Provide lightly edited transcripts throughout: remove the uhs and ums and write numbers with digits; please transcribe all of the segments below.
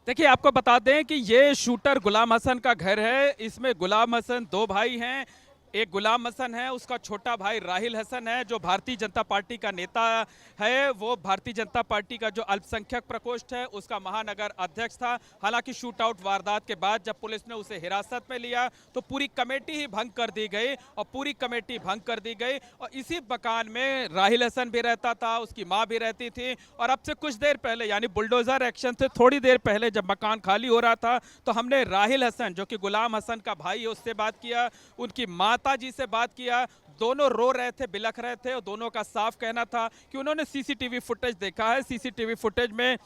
देखिए, आपको बता दें कि ये शूटर गुलाम हसन का घर है। इसमें गुलाम हसन दो भाई हैं। एक गुलाम हसन है, उसका छोटा भाई राहिल हसन है जो भारतीय जनता पार्टी का नेता है। वो भारतीय जनता पार्टी का जो अल्पसंख्यक प्रकोष्ठ है उसका महानगर अध्यक्ष था। हालांकि शूट आउट वारदात के बाद जब पुलिस ने उसे हिरासत में लिया तो पूरी कमेटी ही भंग कर दी गई और पूरी कमेटी भंग कर दी गई। और इसी मकान में राहिल हसन भी रहता था, उसकी माँ भी रहती थी। और अब से कुछ देर पहले यानी बुलडोजर एक्शन से थोड़ी देर पहले जब मकान खाली हो रहा था तो हमने राहिल हसन जो कि गुलाम हसन का भाई है उससे बात किया, उनकी माता जी से बात किया। दोनों रो रहे थे, बिलख रहे थे और दोनों का साफ कहना था कि उन्होंने सीसीटीवी फुटेज देखा है। सीसीटीवी फुटेज में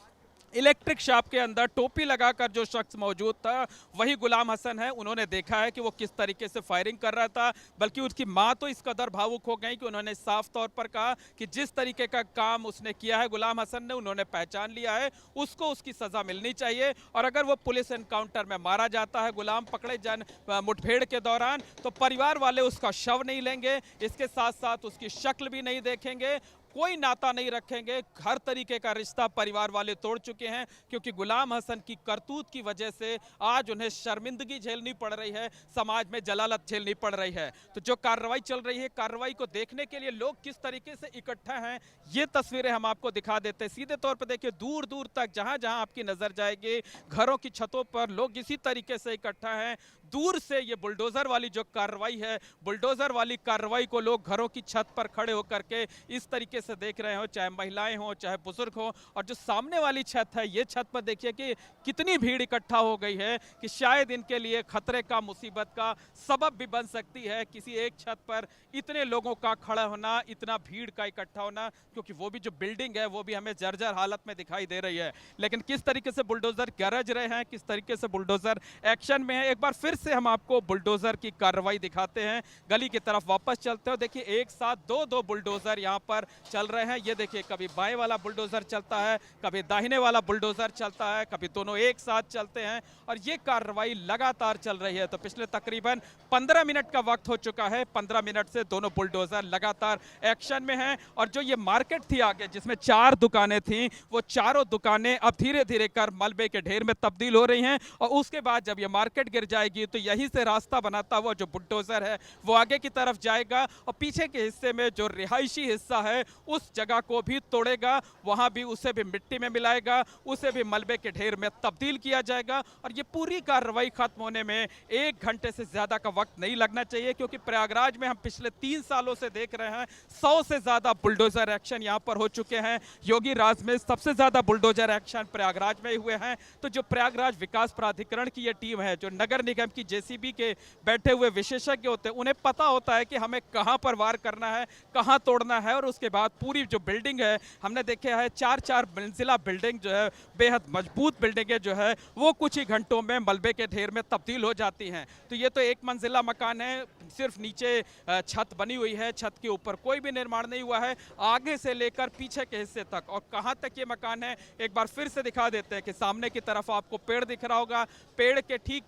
इलेक्ट्रिक शॉप के अंदर टोपी लगाकर जो शख्स मौजूद था वही गुलाम हसन है। उन्होंने देखा है कि वो किस तरीके से फायरिंग कर रहा था। बल्कि उसकी मां तो इस कदर भावुक हो गई कि उन्होंने साफ तौर पर कहा कि जिस तरीके का काम उसने किया है गुलाम हसन ने, उन्होंने पहचान लिया है, उसको उसकी सजा मिलनी चाहिए। और अगर वो पुलिस एनकाउंटर में मारा जाता है, गुलाम पकड़े जान मुठभेड़ के दौरान, तो परिवार वाले उसका शव नहीं लेंगे, इसके साथ साथ उसकी शक्ल भी नहीं देखेंगे, कोई नाता नहीं रखेंगे। हर तरीके का रिश्ता परिवार वाले तोड़ चुके हैं क्योंकि गुलाम हसन की करतूत की वजह से आज उन्हें शर्मिंदगी झेलनी पड़ रही है, समाज में जलालत झेलनी पड़ रही है। तो जो कार्रवाई चल रही है, कार्रवाई को देखने के लिए लोग किस तरीके से इकट्ठा हैं ये तस्वीरें हम आपको दिखा देते हैं। सीधे तौर पर देखिए, दूर दूर तक जहां जहां आपकी नजर जाएगी घरों की छतों पर लोग इसी तरीके से इकट्ठा हैं। दूर से ये बुलडोजर वाली जो कार्रवाई है, बुलडोजर वाली कार्रवाई को लोग घरों की छत पर खड़े होकर के इस तरीके से देख रहे हो, चाहे महिलाएं हो चाहे बुजुर्ग हो। और जो सामने वाली छत है, ये छत पर देखिए कि कितनी भीड़ इकट्ठा हो गई है कि शायद इनके लिए खतरे का, मुसीबत का सबब भी बन सकती है किसी एक छत पर इतने लोगों का खड़ा होना, इतना भीड़ का इकट्ठा होना। क्योंकि वो भी जो बिल्डिंग है वो भी हमें जर्जर हालत में दिखाई दे रही है। लेकिन किस तरीके से बुलडोजर गरज रहे हैं, किस तरीके से बुलडोजर एक्शन में है, एक बार फिर से हम आपको बुलडोजर की कार्रवाई दिखाते हैं। गली की तरफ वापस चलते हो, देखिए एक साथ दो दो बुलडोजर यहाँ पर चल रहे हैं। ये देखिए, कभी बाएं वाला बुलडोजर चलता है, कभी दाहिने वाला बुलडोजर चलता है, कभी दोनों एक साथ चलते हैं और ये कार्रवाई लगातार चल रही है। तो पिछले तकरीबन 15 मिनट का वक्त हो चुका है। 15 मिनट से दोनों बुलडोजर लगातार एक्शन में हैं। और जो ये मार्केट थी आगे जिसमें 4 दुकानें थी, वो चारों दुकानें अब धीरे धीरे कर मलबे के ढेर में तब्दील हो रही हैं। और उसके बाद जब ये मार्केट गिर जाएगी तो यहीं से रास्ता बनाता हुआ जो बुलडोजर है वो आगे की तरफ जाएगा और पीछे के हिस्से में जो रिहायशी हिस्सा है उस जगह को भी तोड़ेगा, वहां भी उसे भी मिट्टी में मिलाएगा, उसे भी मलबे के ढेर में तब्दील किया जाएगा। और ये पूरी कार्रवाई खत्म होने में 1 घंटे से ज्यादा का वक्त नहीं लगना चाहिए क्योंकि प्रयागराज में हम पिछले 3 सालों से देख रहे हैं 100 से ज्यादा बुलडोजर एक्शन यहां पर हो चुके हैं। योगी राज में सबसे ज्यादा बुलडोजर एक्शन प्रयागराज में हुए हैं। तो जो प्रयागराज विकास प्राधिकरण की ये टीम है, जो नगर निगम की जेसीबी के बैठे हुए विशेषज्ञ होते हैं, उन्हें पता होता है कि हमें कहां पर वार करना है, कहां तोड़ना है। और उसके बाद पूरी जो बिल्डिंग है, हमने देखा है 4-4 मंजिला बिल्डिंग जो है, बेहद मजबूत बिल्डिंगें जो है वो कुछ ही घंटों में मलबे के ढेर में तब्दील हो जाती हैं। तो ये तो 1 मंजिला मकान है, सिर्फ नीचे छत बनी हुई है, छत के ऊपर कोई भी निर्माण नहीं हुआ है। आगे से लेकर पीछे के हिस्से तक और कहां तक ये मकान है एक बार फिर से दिखा देते हैं कि सामने की तरफ आपको पेड़ दिख रहा होगा, पेड़ के ठीक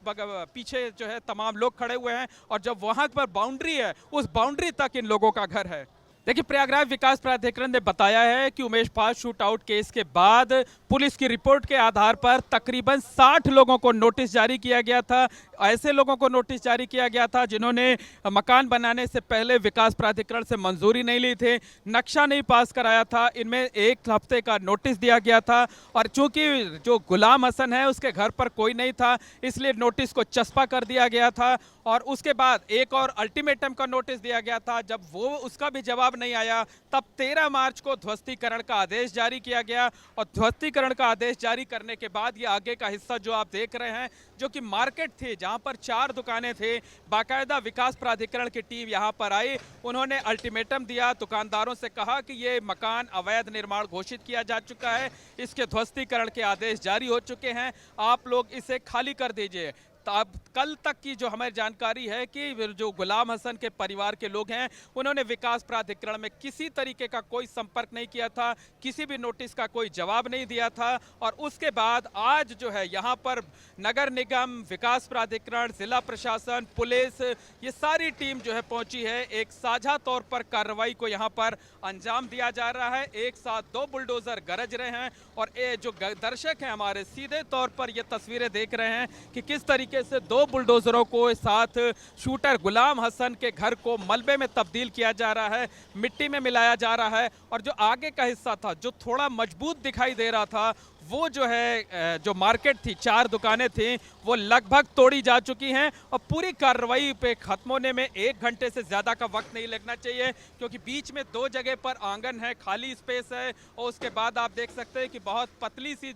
पीछे जो है तमाम लोग खड़े हुए हैं और जब वहां पर बाउंड्री है उस बाउंड्री तक इन लोगों का घर है। देखिए, प्रयागराज विकास प्राधिकरण ने बताया है कि Umesh Pal shoot out case के बाद पुलिस की रिपोर्ट के आधार पर तकरीबन 60 लोगों को नोटिस जारी किया गया था। ऐसे लोगों को नोटिस जारी किया गया था जिन्होंने मकान बनाने से पहले विकास प्राधिकरण से मंजूरी नहीं ली थी, नक्शा नहीं पास कराया था। इनमें 1 हफ्ते का नोटिस दिया गया था। और चूंकि जो गुलाम हसन है उसके घर पर कोई नहीं था, इसलिए नोटिस को चस्पा कर दिया गया था। और उसके बाद एक और अल्टीमेटम का नोटिस दिया गया था। जब वो उसका भी जवाब नहीं आया तब 13 मार्च को ध्वस्तीकरण का आदेश जारी किया गया। और ध्वस्तीकरण का आदेश जारी करने के बाद ये आगे का हिस्सा जो आप देख रहे हैं, जो कि मार्केट थी जहां पर 4 दुकानें थे, बाकायदा विकास प्राधिकरण की टीम यहां पर आई। उन्होंने अल्टीमेटम दिया, दुकानदारों से कहा कि ये मकान अवैध निर्माण घोषित किया जा चुका है, इसके ध्वस्तीकरण के आदेश जारी हो चुके हैं, आप लोग इसे खाली कर दीजिए। अब कल तक की जो हमें जानकारी है कि जो गुलाम हसन के परिवार के लोग हैं उन्होंने विकास प्राधिकरण में किसी तरीके का कोई संपर्क नहीं किया था, किसी भी नोटिस का कोई जवाब नहीं दिया था। और उसके बाद आज जो है यहाँ पर नगर निगम, विकास प्राधिकरण, जिला प्रशासन, पुलिस, ये सारी टीम जो है पहुंची है। एक साझा तौर पर कार्रवाई को यहाँ पर अंजाम दिया जा रहा है। एक साथ 2 बुलडोजर गरज रहे हैं और ये जो दर्शक हैं हमारे सीधे तौर पर ये तस्वीरें देख रहे हैं कि किस तरीके से 2 बुलडोजरों को साथ शूटर गुलाम हसन के घर को मलबे में तब्दील किया जा रहा है, मिट्टी में मिलाया जा रहा है। और जो आगे का हिस्सा था जो थोड़ा मजबूत दिखाई दे रहा था, वो जो है जो मार्केट थी, 4 दुकानें थी, वो लगभग तोड़ी जा चुकी हैं। और पूरी कार्रवाई पे खत्म होने में 1 घंटे से ज़्यादा का वक्त नहीं लगना चाहिए, क्योंकि बीच में 2 जगह पर आंगन है, खाली स्पेस है। और उसके बाद आप देख सकते हैं कि बहुत पतली सी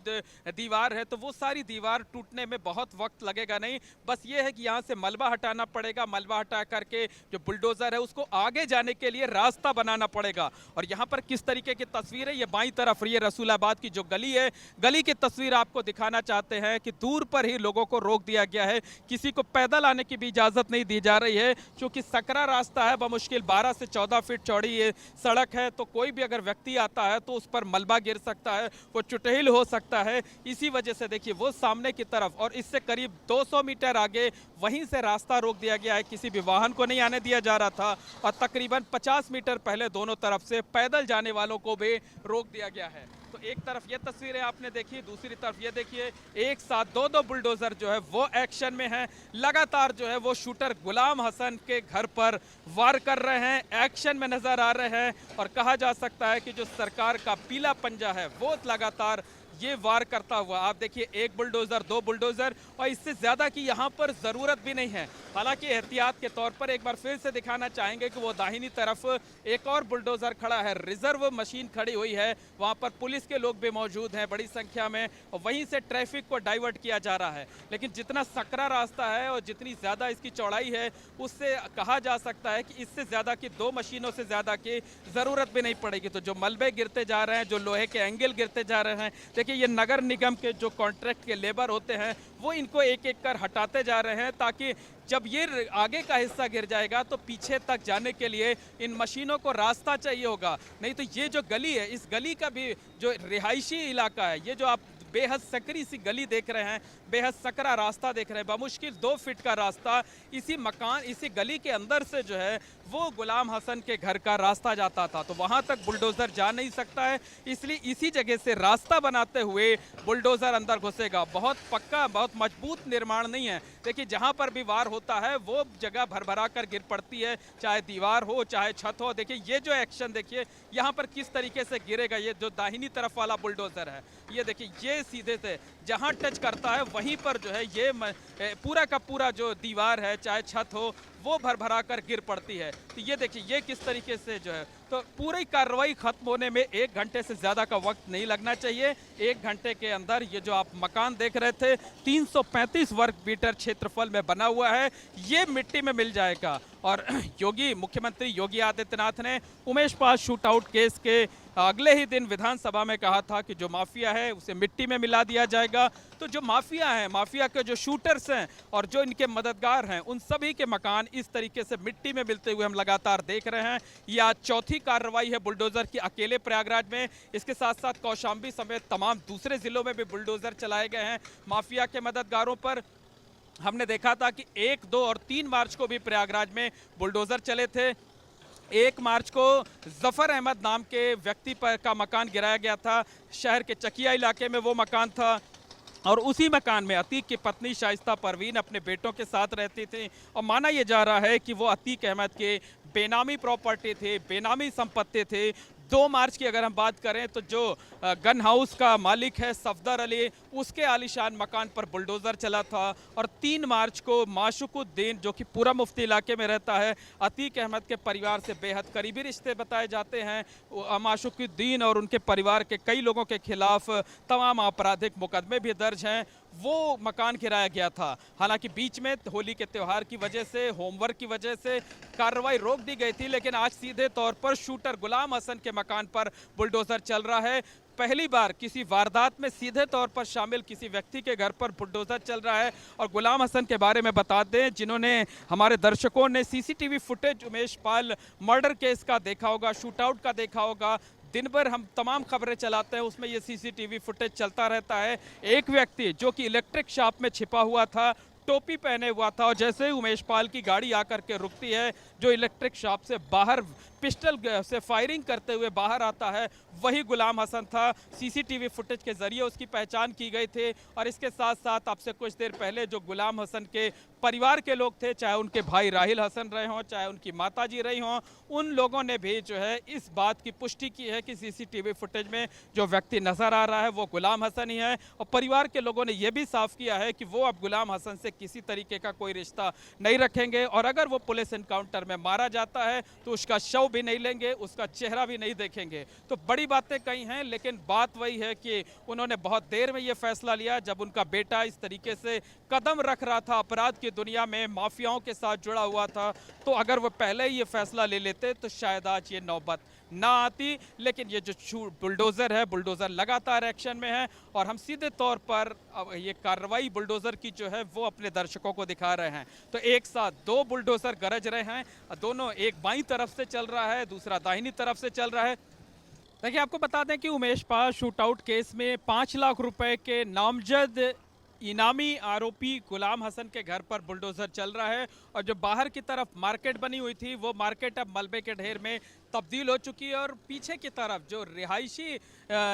दीवार है, तो वो सारी दीवार टूटने में बहुत वक्त लगेगा नहीं। बस ये है कि यहाँ से मलबा हटाना पड़ेगा, मलबा हटा करके जो बुलडोज़र है उसको आगे जाने के लिए रास्ता बनाना पड़ेगा। और यहाँ पर किस तरीके की तस्वीर है, ये बाईं तरफ ये रसूलाबाद की जो गली है, गली की तस्वीर आपको दिखाना चाहते हैं कि दूर पर ही लोगों को रोक दिया गया है। किसी को पैदल आने की भी इजाजत नहीं दी जा रही है, क्योंकि सकरा रास्ता है, बमुश्किल 12 से 14 फीट चौड़ी ये सड़क है। तो कोई भी अगर व्यक्ति आता है तो उस पर मलबा गिर सकता है, वो चुटहिल हो सकता है। इसी वजह से देखिए वो सामने की तरफ और इससे करीब 200 मीटर आगे वहीं से रास्ता रोक दिया गया है, किसी भी वाहन को नहीं आने दिया जा रहा था। और तकरीबन 50 मीटर पहले दोनों तरफ से पैदल जाने वालों को भी रोक दिया गया है। तो एक तरफ ये तस्वीरें आपने देखी, दूसरी तरफ ये देखिए एक साथ 2 बुलडोजर जो है वो एक्शन में हैं। लगातार जो है वो शूटर गुलाम हसन के घर पर वार कर रहे हैं, एक्शन में नजर आ रहे हैं। और कहा जा सकता है कि जो सरकार का पीला पंजा है वो लगातार ये वार करता हुआ, आप देखिए 1 बुलडोजर, 2 बुलडोजर, और इससे ज्यादा की यहाँ पर जरूरत भी नहीं है। हालांकि एहतियात के तौर पर एक बार फिर से दिखाना चाहेंगे कि वो दाहिनी तरफ एक और बुलडोजर खड़ा है, रिजर्व मशीन खड़ी हुई है, वहाँ पर पुलिस के लोग भी मौजूद हैं बड़ी संख्या में, और वहीं से ट्रैफिक को डाइवर्ट किया जा रहा है। लेकिन जितना सकरा रास्ता है और जितनी ज्यादा इसकी चौड़ाई है, उससे कहा जा सकता है कि इससे ज्यादा की 2 मशीनों से ज्यादा की जरूरत भी नहीं पड़ेगी। तो जो मलबे गिरते जा रहे हैं, जो लोहे के एंगल गिरते जा रहे हैं, कि ये नगर निगम के जो कॉन्ट्रैक्ट के लेबर होते हैं वो इनको एक एक कर हटाते जा रहे हैं, ताकि जब ये आगे का हिस्सा गिर जाएगा तो पीछे तक जाने के लिए इन मशीनों को रास्ता चाहिए होगा। नहीं तो ये जो गली है, इस गली का भी जो रिहायशी इलाका है, ये जो आप बेहद सकरी सी गली देख रहे हैं, बेहद सकरा रास्ता देख रहे हैं, बमुश्किल 2 फीट का रास्ता इसी मकान, इसी गली के अंदर से जो है वो गुलाम हसन के घर का रास्ता जाता था। तो वहां तक बुलडोजर जा नहीं सकता है, इसलिए इसी जगह से रास्ता बनाते हुए बुलडोजर अंदर घुसेगा। बहुत पक्का, बहुत मजबूत निर्माण नहीं है। देखिए जहां पर भी वार होता है वो जगह भरभरा कर गिर पड़ती है, चाहे दीवार हो चाहे छत हो। देखिए ये जो एक्शन देखिए यहाँ पर किस तरीके से गिरेगा। ये जो दाहिनी तरफ वाला बुलडोजर है, ये देखिए ये सीधे से जहां टच करता है वहीं पर जो है ये पूरा का पूरा जो दीवार है चाहे छत हो वो भरभरा कर गिर पड़ती है। तो ये देखिए ये किस तरीके से जो है, तो पूरी कार्रवाई खत्म होने में 1 घंटे से ज्यादा का वक्त नहीं लगना चाहिए। 1 घंटे के अंदर ये जो आप मकान देख रहे थे 335 वर्ग मीटर क्षेत्रफल में बना हुआ है, ये मिट्टी में मिल जाएगा। और मुख्यमंत्री योगी आदित्यनाथ ने उमेश पाल शूटआउट केस के अगले ही दिन विधानसभा में कहा था कि जो माफिया है उसे मिट्टी में मिला दिया जाएगा। तो जो माफिया है, माफिया के जो शूटर्स हैं और जो इनके मददगार हैं, उन सभी के मकान इस तरीके से मिट्टी में मिलते हुए हम लगातार देख रहे हैं। ये आज चौथी कार्रवाई है बुलडोजर की अकेले प्रयागराज में। इसके साथ साथ कौशाम्बी समेत तमाम दूसरे जिलों में भी बुलडोजर चलाए गए हैं माफिया के मददगारों पर। हमने देखा था कि 1, 2 और 3 मार्च को भी प्रयागराज में बुलडोजर चले थे। 1 मार्च को जफर अहमद नाम के व्यक्ति पर का मकान गिराया गया था, शहर के चकिया इलाके में वो मकान था। और उसी मकान में अतीक की पत्नी शाइस्ता परवीन अपने बेटों के साथ रहती थी। और माना यह जा रहा है कि वो अतीक अहमद के बेनामी प्रॉपर्टी थे, बेनामी संपत्ति थे। 2 मार्च की अगर हम बात करें तो जो गन हाउस का मालिक है सफदर अली, उसके आलीशान मकान पर बुलडोजर चला था। और 3 मार्च को माशुकुद्दीन, जो कि पूरा मुफ्ती इलाके में रहता है, अतीक अहमद के परिवार से बेहद करीबी रिश्ते बताए जाते हैं। माशुकुद्दीन और उनके परिवार के कई लोगों के खिलाफ तमाम आपराधिक मुकदमे भी दर्ज हैं, वो मकान गिराया गया था। हालांकि बीच में होली के त्यौहार की वजह से, होमवर्क की वजह से कार्रवाई रोक दी गई थी, लेकिन आज सीधे तौर पर शूटर गुलाम हसन के मकान पर बुलडोजर चल रहा है। पहली बार किसी वारदात में सीधे तौर पर शामिल किसी व्यक्ति के घर पर बुलडोजर चल रहा है। और गुलाम हसन के बारे में बता दें, जिन्होंने हमारे दर्शकों ने CCTV footage Umesh Pal murder case का देखा होगा, शूट आउट का देखा होगा। दिन भर हम तमाम खबरें चलाते हैं, उसमें ये सीसीटीवी फुटेज चलता रहता है। एक व्यक्ति जो कि इलेक्ट्रिक शॉप में छिपा हुआ था, टोपी पहने हुआ था, और जैसे ही उमेश पाल की गाड़ी आकर के रुकती है, जो इलेक्ट्रिक शॉप से बाहर पिस्टल से फायरिंग करते हुए बाहर आता है, वही गुलाम हसन था। सीसीटीवी फुटेज के जरिए उसकी पहचान की गई थी। और इसके साथ साथ आपसे कुछ देर पहले जो गुलाम हसन के परिवार के लोग थे, चाहे उनके भाई राहिल हसन रहे हों, चाहे उनकी माताजी रही हों, उन लोगों ने भी जो है इस बात की पुष्टि की है कि सीसीटीवी फुटेज में जो व्यक्ति नजर आ रहा है वो गुलाम हसन ही है। और परिवार के लोगों ने यह भी साफ किया है कि वो अब गुलाम हसन से किसी तरीके का कोई रिश्ता नहीं रखेंगे, और अगर वो पुलिस एनकाउंटर में मारा जाता है तो उसका शव भी नहीं लेंगे, उसका चेहरा भी नहीं देखेंगे। तो बड़ी बातें कही हैं, लेकिन बात वही है कि उन्होंने बहुत देर में ये फैसला लिया, जब उनका बेटा इस तरीके से कदम रख रहा था, अपराध की दुनिया में माफियाओं के साथ जुड़ा हुआ था। तो अगर वो पहले ही ये फैसला ले लेते तो शायद आज ये नौबत ना आती। लेकिन ये जो बुलडोजर है, बुलडोजर लगातार एक्शन में है, और हम सीधे तौर पर अब ये कार्रवाई बुलडोजर की जो है वो अपने दर्शकों को दिखा रहे हैं। तो एक साथ दो बुलडोजर गरज रहे हैं, दोनों, एक बाईं तरफ से चल रहा है, दूसरा दाहिनी तरफ से चल रहा है। देखिए, आपको बता दें कि उमेश पाल शूटआउट केस में 5 लाख रुपए के नामजद इनामी आरोपी गुलाम हसन के घर पर बुलडोजर चल रहा है। और जो बाहर की तरफ मार्केट बनी हुई थी, वो मार्केट अब मलबे के ढेर में तब्दील हो चुकी है, और पीछे की तरफ जो रिहायशी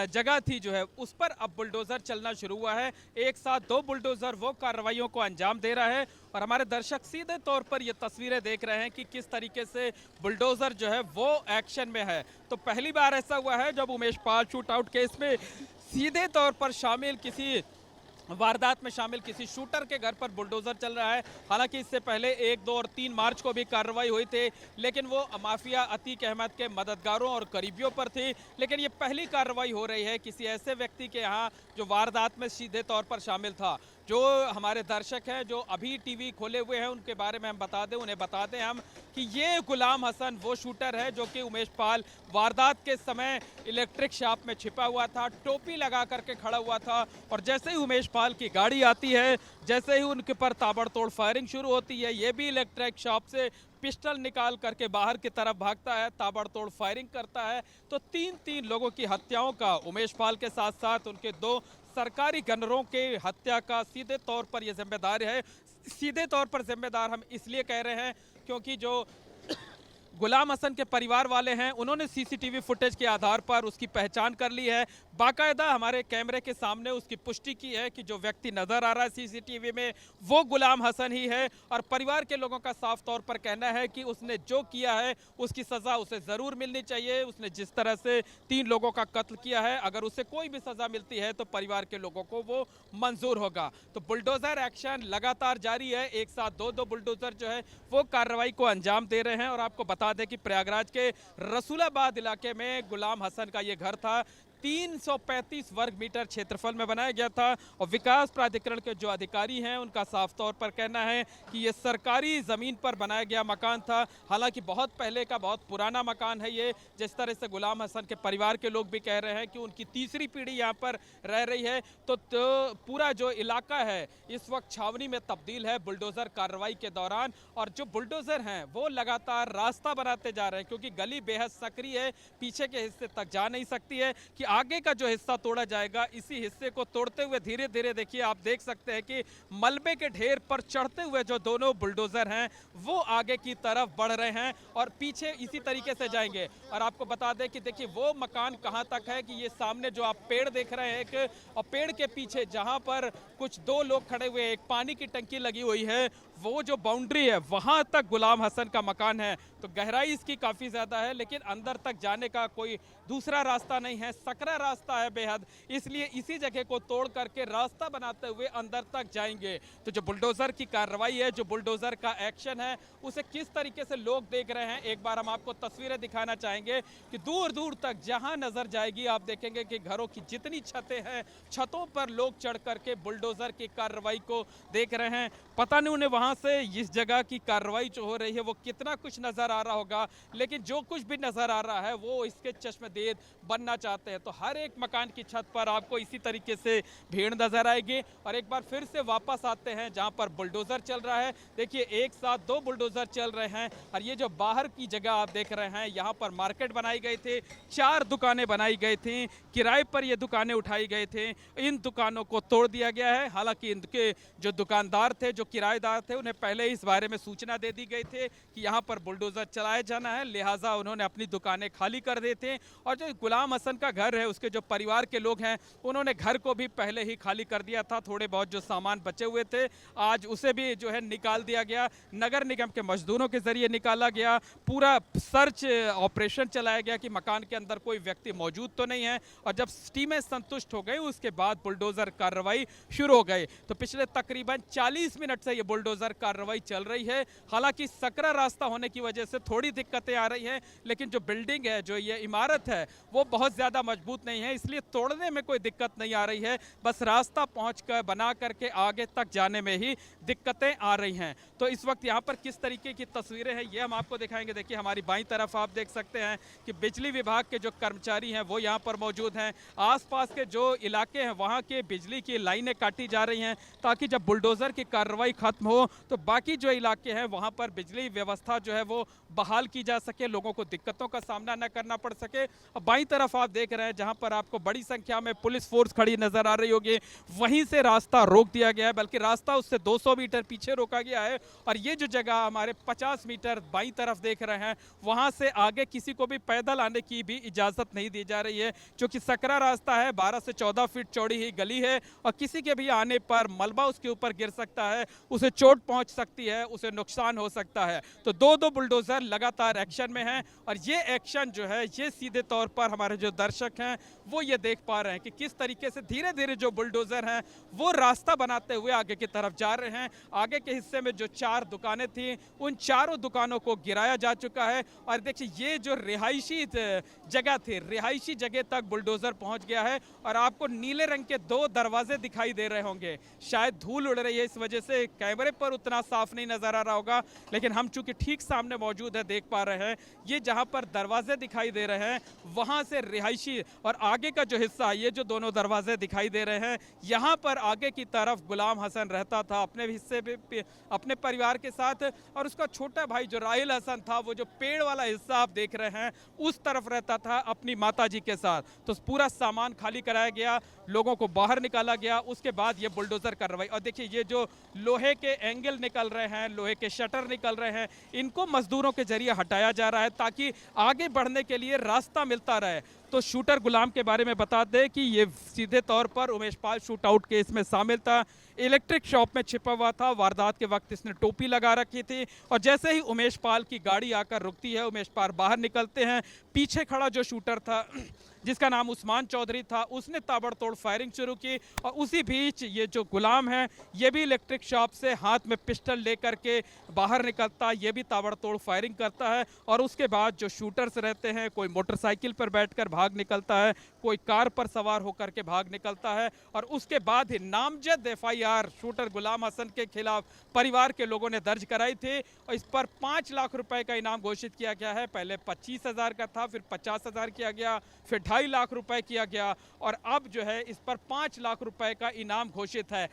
जगह थी जो है उस पर अब बुलडोजर चलना शुरू हुआ है। एक साथ दो बुलडोजर वो कार्रवाइयों को अंजाम दे रहा है, और हमारे दर्शक सीधे तौर पर ये तस्वीरें देख रहे हैं कि किस तरीके से बुलडोजर जो है वो एक्शन में है। तो पहली बार ऐसा हुआ है जब Umesh Pal shoot out case में सीधे तौर पर शामिल किसी वारदात में शामिल किसी शूटर के घर पर बुलडोजर चल रहा है। हालांकि इससे पहले 1, 2 और 3 मार्च को भी कार्रवाई हुई थी, लेकिन वो माफिया अतीक अहमद के मददगारों और करीबियों पर थी। लेकिन ये पहली कार्रवाई हो रही है किसी ऐसे व्यक्ति के यहाँ जो वारदात में सीधे तौर पर शामिल था। जो हमारे दर्शक हैं जो अभी टीवी खोले हुए हैं, उनके बारे में हम बता दें, उन्हें बता दें हम कि ये गुलाम हसन वो शूटर है जो कि उमेश पाल वारदात के समय इलेक्ट्रिक शॉप में छिपा हुआ था, टोपी लगा करके खड़ा हुआ था। और जैसे ही उमेश पाल की गाड़ी आती है, जैसे ही उनके पर ताबड़तोड़ फायरिंग शुरू होती है, ये भी इलेक्ट्रिक शॉप से पिस्टल निकाल करके बाहर की तरफ भागता है, ताबड़तोड़ फायरिंग करता है। तो 3 लोगों की हत्याओं का, उमेश पाल के साथ साथ उनके 2 सरकारी गनरों के हत्या का सीधे तौर पर यह जिम्मेदार है। सीधे तौर पर जिम्मेदार हम इसलिए कह रहे हैं क्योंकि जो गुलाम हसन के परिवार वाले हैं, उन्होंने सीसीटीवी फुटेज के आधार पर उसकी पहचान कर ली है। बाकायदा हमारे कैमरे के सामने उसकी पुष्टि की है कि जो व्यक्ति नजर आ रहा है सीसीटीवी में वो गुलाम हसन ही है। और परिवार के लोगों का साफ तौर पर कहना है कि उसने जो किया है उसकी सजा उसे जरूर मिलनी चाहिए। उसने जिस तरह से 3 लोगों का कत्ल किया है, अगर उसे कोई भी सजा मिलती है तो परिवार के लोगों को वो मंजूर होगा। तो बुलडोजर एक्शन लगातार जारी है, एक साथ 2 बुलडोजर जो है वो कार्रवाई को अंजाम दे रहे हैं। और आपको बता दें कि प्रयागराज के रसूलाबाद इलाके में गुलाम हसन का ये घर था। 335 वर्ग मीटर क्षेत्रफल में बनाया गया था, और विकास प्राधिकरण के जो अधिकारी हैं उनका साफ तौर पर कहना है कि ये सरकारी ज़मीन पर बनाया गया मकान था। हालांकि बहुत पहले का, बहुत पुराना मकान है ये। जिस तरह से गुलाम हसन के परिवार के लोग भी कह रहे हैं कि उनकी तीसरी पीढ़ी यहाँ पर रह रही है। तो पूरा जो इलाका है इस वक्त छावनी में तब्दील है बुलडोजर कार्रवाई के दौरान। और जो बुलडोजर हैं वो लगातार रास्ता बनाते जा रहे हैं, क्योंकि गली बेहद सक्रिय है, पीछे के हिस्से तक जा नहीं सकती है कि आगे का जो हिस्सा तोड़ा जाएगा, इसी हिस्से को तोड़ते हुए धीरे धीरे देखिए आप देख सकते हैं कि मलबे के ढेर पर चढ़ते हुए जो दोनों बुलडोजर हैं वो आगे की तरफ बढ़ रहे हैं और पीछे इसी तरीके से जाएंगे। और आपको बता दें कि देखिए वो मकान कहां तक है कि ये सामने जो आप पेड़ देख रहे हैं एक, और पेड़ के पीछे जहां पर कुछ 2 लोग खड़े हुए, एक पानी की टंकी लगी हुई है, वो जो बाउंड्री है वहां तक गुलाम हसन का मकान है। तो गहराई इसकी काफी ज्यादा है, लेकिन अंदर तक जाने का कोई दूसरा रास्ता नहीं है, सकरा रास्ता है बेहद, इसलिए इसी जगह को तोड़ करके रास्ता बनाते हुए अंदर तक जाएंगे। तो जो बुलडोजर की कार्रवाई है, जो बुलडोजर का एक्शन है, उसे किस तरीके से लोग देख रहे हैं, एक बार हम आपको तस्वीरें दिखाना चाहेंगे कि दूर दूर तक जहां नजर जाएगी आप देखेंगे कि घरों की जितनी छतें हैं, छतों पर लोग चढ़ करके बुलडोजर की कार्रवाई को देख रहे हैं। पता नहीं उन्हें वहां से इस जगह की कार्रवाई जो हो रही है वो कितना कुछ नजर आ रहा होगा, लेकिन जो कुछ भी नजर आ रहा है वो इसके चश्मदीद बनना चाहते हैं। तो हर एक मकान की छत पर आपको इसी तरीके से भीड़ नजर आएगी। और एक बार फिर से वापस आते हैं जहां पर बुलडोजर चल रहा है। देखिए एक साथ 2 बुलडोजर चल रहे हैं और ये जो बाहर की जगह आप देख रहे हैं, यहाँ पर मार्केट बनाई गई थी, 4 दुकानें बनाई गई थी, किराए पर ये दुकानें उठाई गई थी। इन दुकानों को तोड़ दिया गया है। हालांकि इनके जो दुकानदार थे, जो किराएदार थे, उन्हें पहले इस बारे में सूचना दे दी गई थी कि यहाँ पर बुलडोजर चलाया जाना है, लिहाजा उन्होंने अपनी दुकानें खाली कर दी थी। और जो गुलाम हसन का घर है, उसके जो परिवार के लोग हैं, उन्होंने घर को भी पहले ही खाली कर दिया था। थोड़े बहुत जो सामान बचे हुए थे, आज उसे भी जो है निकाल दिया गया, नगर निगम के मजदूरों के जरिए निकाला गया। पूरा सर्च ऑपरेशन चलाया गया कि मकान के अंदर कोई व्यक्ति मौजूद तो नहीं है। और जब टीमें संतुष्ट हो गई, उसके बाद बुलडोजर कार्रवाई शुरू हो गई। तो पिछले तकरीबन 40 मिनट से ये बुलडोजर कार्रवाई चल रही है। हालांकि सकरा रास्ता होने की वजह से थोड़ी दिक्कतें आ रही हैं, लेकिन जो बिल्डिंग है, जो ये इमारत है, वो बहुत ज़्यादा मजबूत नहीं है, इसलिए तोड़ने में कोई दिक्कत नहीं आ रही है। बस रास्ता पहुंचकर बना करके आगे तक जाने में ही दिक्कतें आ रही हैं। तो इस वक्त यहाँ पर किस तरीके की तस्वीरें हैं, ये हम आपको दिखाएंगे। देखिए हमारी बाईं तरफ आप देख सकते हैं कि बिजली विभाग के जो कर्मचारी हैं वो यहाँ पर मौजूद हैं। आसपास के जो इलाके हैं वहाँ के बिजली की लाइनें काटी जा रही हैं, ताकि जब बुलडोजर की कार्रवाई खत्म हो तो बाकी जो इलाके हैं वहाँ पर बिजली व्यवस्था जो है वो बहाल की जा सके, लोगों को दिक्कतों का सामना न करना पड़ सके। अब बाईं तरफ आप देख रहे हैं जहां पर आपको बड़ी संख्या में पुलिस फोर्स खड़ी नजर आ रही होगी, वहीं से रास्ता रोक दिया गया है, बल्कि रास्ता उससे 200 मीटर पीछे रोका गया है। और ये जो जगह हमारे 50 मीटर बाईं तरफ देख रहे हैं, वहां से आगे किसी को भी पैदल आने की भी इजाजत नहीं दी जा रही है, क्योंकि सकरा रास्ता है, 12 से 14 फीट चौड़ी ही गली है और किसी के भी आने पर मलबा उसके ऊपर गिर सकता है, उसे चोट पहुंच सकती है, उसे नुकसान हो सकता है। तो 2-2 बुलडोजर लगातार एक्शन में हैं और ये एक्शन जो है ये सीधे तौर पर हमारे जो दर्शक हैं वो ये देख पा रहे हैं कि किस तरीके से धीरे धीरे जो बुलडोजर हैं वो रास्ता बनाते हुए आगे की तरफ जा रहे हैं। आगे के हिस्से में जो 4 दुकानें थी, उन चारों दुकानों को गिराया जा चुका है। और देखिए ये जो रिहायशी जगह थी, रिहायशी जगह तक बुलडोजर पहुंच गया है और आपको नीले रंग के 2 दरवाजे दिखाई दे रहे होंगे। शायद धूल उड़ रही है, इस वजह से कैमरे पर उतना साफ नहीं नजर आ रहा होगा, लेकिन हम चूंकि ठीक सामने मौजूद है देख पा रहे हैं। ये जहां पर दरवाजे दिखाई दे रहे हैं वहां से रिहायशी और आगे का जो हिस्सा, ये जो दोनों दरवाजे दिखाई दे रहे हैं, यहां पर आगे की तरफ गुलाम हसन रहता था अपने हिस्से पे अपने परिवार के साथ, और उसका छोटा भाई जो राहिल हसन था, वो जो पेड़ वाला हिस्सा आप देख रहे हैं उस तरफ रहता था अपनी माताजी के साथ। तो पूरा सामान खाली कराया गया, लोगों को बाहर निकाला गया, उसके बाद ये बुलडोजर कार्रवाई। और देखिए ये जो लोहे के एंगल निकल रहे हैं, लोहे के शटर निकल रहे हैं, इनको मजदूरों के जरिए हटाया जा रहा है ताकि आगे बढ़ने के लिए रास्ता मिलता रहे। तो शूटर गुलाम के बारे में बता दें कि ये सीधे तौर पर Umesh Pal shoot out case में शामिल था। इलेक्ट्रिक शॉप में छिपा हुआ था, वारदात के वक्त इसने टोपी लगा रखी थी और जैसे ही उमेश पाल की गाड़ी आकर रुकती है, उमेश पाल बाहर निकलते हैं। पीछे खड़ा जो शूटर था जिसका नाम उस्मान चौधरी था, उसने ताबड़तोड़ फायरिंग शुरू की और उसी बीच ये जो गुलाम है ये भी इलेक्ट्रिक शॉप से हाथ में पिस्टल लेकर के बाहर निकलता, ये भी ताबड़तोड़ फायरिंग करता है। और उसके बाद जो शूटर्स रहते हैं, कोई मोटरसाइकिल पर बैठकर भाग निकलता है, कोई कार पर सवार होकर के भाग निकलता है। और उसके बाद ही नामजद FIR शूटर गुलाम हसन के खिलाफ परिवार के लोगों ने दर्ज कराई थी और इस पर 5 लाख रुपए का इनाम घोषित किया गया है। पहले 25,000 का था, फिर 50,000 किया गया, फिर 2.5 लाख रुपए किया गया और अब जो है इस पर 5 लाख रुपए का इनाम घोषित है।